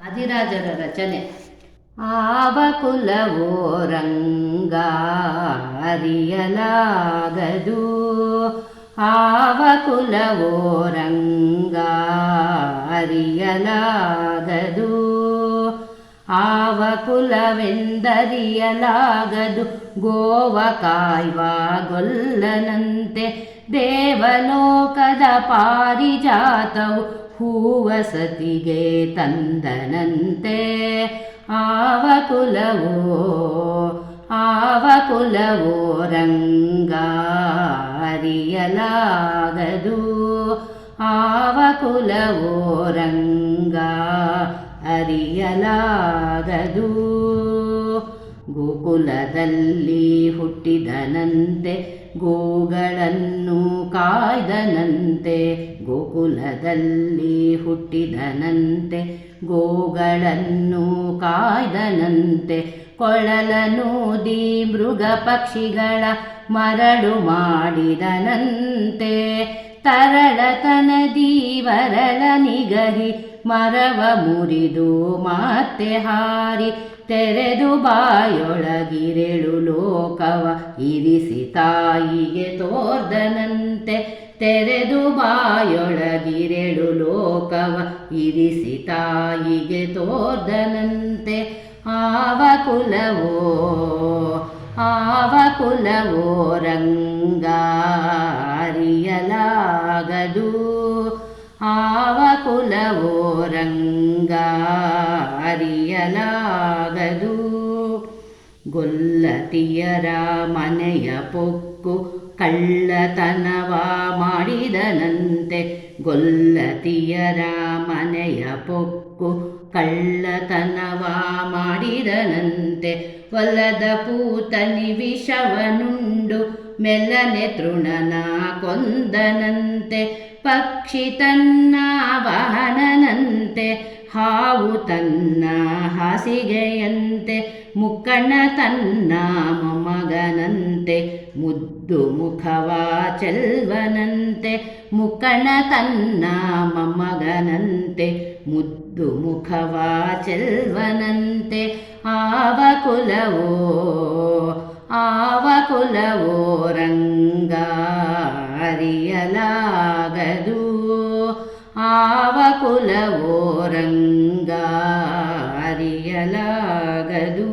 ಆದಿರಾಜರ ರಚನೆ. ಆವ ಕುಲವೋ ರಂಗ ಅರಿಯಲಾಗದು, ಆವ ಕುಲವೋ ರಂಗ ಅರಿಯಲಾಗದು, ಆವ ಕುಲವೆಂದರಿಯಲಾಗದು. ಗೋವ ಕಾಯ್ವ ಗೊಲ್ಲನಂತೆ ದೇವಲೋಕದ ಪಾರಿಜಾತವು ಹೂವಸತಿಗೆ ತಂದನಂತೆ. ಆವ ಕುಲವೋ ರಂಗ ಅರಿಯಲಾಗದು, ಆವ ಕುಲವೋ ರಂಗ ಅರಿಯಲಾಗದು. ಗೋಕುಲದಲ್ಲಿ ಹುಟ್ಟಿದನಂತೆ ಗೋಗಳನ್ನು ಕಾಯ್ದನಂತೆ, ಗೋಕುಲದಲ್ಲಿ ಹುಟ್ಟಿದನಂತೆ ಗೋಗಳನ್ನು ಕಾಯ್ದನಂತೆ. ಕೊಳಲನೂದಿ ಮೃಗ ಪಕ್ಷಿಗಳ ಮರಳು ಮಾಡಿದನಂತೆ, ತರಳತನದಿ ವರಳ ನಿಗರಿ ಮರವ ಮುರಿದು ಮತ್ತೆ ಹಾರಿ ತೆರೆದು ಬಾಯೊಳಗಿರೆಳು ಲೋಕವ ಇರಿಸಿ ತಾಯಿಗೆ ತೋರ್ದನಂತೆ. ತೆರೆದು ಬಾಯೊಳಗಿರೆಳು ಲೋಕವ ಇರಿಸಿ ತಾಯಿಗೆ ತೋರ್ದನಂತೆ. ಆವ ಕುಲವೋ ರಂಗ ಅರಿಯಲಾಗದು, ಆವ ಕುಲವೋ ರಂಗ ಅರಿಯಲಾಗದು. ಗೊಲ್ಲತಿಯರ ಮನೆಯ ಪೊಕ್ಕು ಕಳ್ಳತನವ ಮಾಡಿದನಂತೆ, ಗೊಲ್ಲತಿಯರ ಮನೆಯ ಪೊಕ್ಕು ಕಳ್ಳತನವ ಮಾಡಿದನಂತೆ. ಒಲ್ಲದ ಪೂತನಿ ವಿಷವನುಂಡು ಮೆಲ್ಲನೆ ತೃಣನ ಕೊಂದನಂತೆ. ಪಕ್ಷಿ ತನ್ನ ವಾಹನನಂತೆ, ಹಾವು ತನ್ನ ಹಾಸಿಗೆಯಂತೆ. ಮುಕ್ಕಣ್ಣ ತನ್ನ ಮೊಮ್ಮಗನಂತೆ, ಮುದ್ದು ಮುಖವ ಚೆಲ್ವನಂತೆ. ಮುಕ್ಕಣ್ಣ ತನ್ನ ಮೊಮ್ಮಗನಂತೆ, ಮುದ್ದು ಮುಖವ ಚೆಲ್ವನಂತೆ. ಆವ ಕುಲವೋ ರಂಗ ಅರಿಯಲಾಗದು, ಆವ ಕುಲವೋ ರಂಗ ಅರಿಯಲಾಗದು.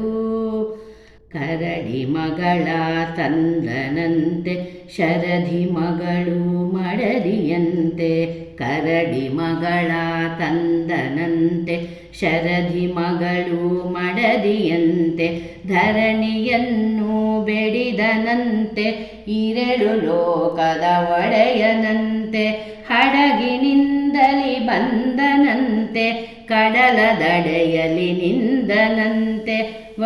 ಕರಡಿ ಮಗಳ ತಂದನಂತೆ, ಶರಧಿ ಮಗಳು ಮಡದಿಯಂತೆ. ಕರಡಿ ಮಗಳ ತಂದನಂತೆ, ಶರಧಿ ಮಗಳು ಮಡದಿಯಂತೆ. ಧರಣಿಯನ್ನು ಬೆಡಿದನಂತೆ, ಇರೆಳು ಲೋಕದ ಒಡೆಯನಂತೆ. ಹಡಗಿನಿಂದಲಿ ಬಂದನಂತೆ, ಕಡಲ ದಡೆಯಲಿ ನಿಂದನಂತೆ.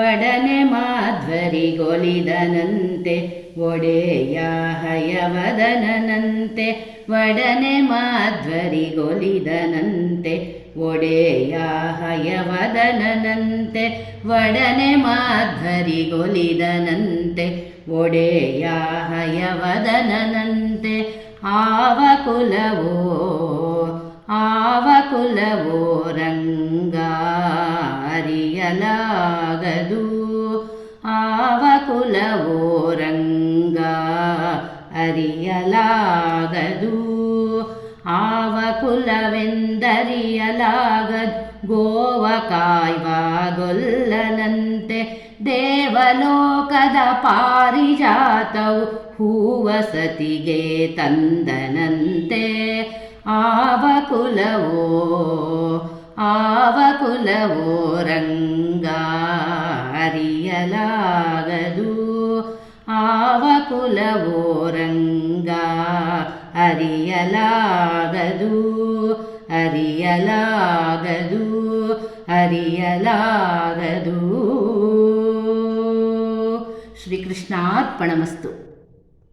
ಒಡನೆ ಮಾಧ್ವರಿಗೊಲಿದನಂತೆ, ಒಡೆಯ ಹಯವದನಂತೆ. ಒಡನೆ ಮಾಧ್ವರಿಗೊಲಿದನಂತೆ, ಒಡೆಯ ಹಯವದನಂತೆ. ಒಡನೆ ಮಾಧ್ವರಿಗೊಲಿದನಂತೆ, ಒಡೆಯ ಹಯವದನಂತೆ. ಆವ ಕುಲವೋ ರಂಗ ಅರಿಯಲಾಗದು, ಆವ ಕುಲವೋ ರಂಗ ಅರಿಯಲಾಗದು. ಆವ ಕುಲವೆಂದರಿಯಲಾಗದು, ಗೋವ ಕಾಯ್ವ ಗೊಲ್ಲನಂತೆ ದೇವಲೋಕದ ಪಾರಿಜಾತವು ಹೂವಸತಿಗೆ ತಂದನಂತೆ. ಆವ ಕುಲವೋ ರಂಗ ಅರಿಯಲಾಗದು, ಆವ ಕುಲವೋ ರಂಗ ಅರಿಯಲಾಗದು, ಅರಿಯಲಾಗದು, ಅರಿಯಲಾಗದು. ಶ್ರೀಕೃಷ್ಣಾರ್ಪಣಮಸ್ತು.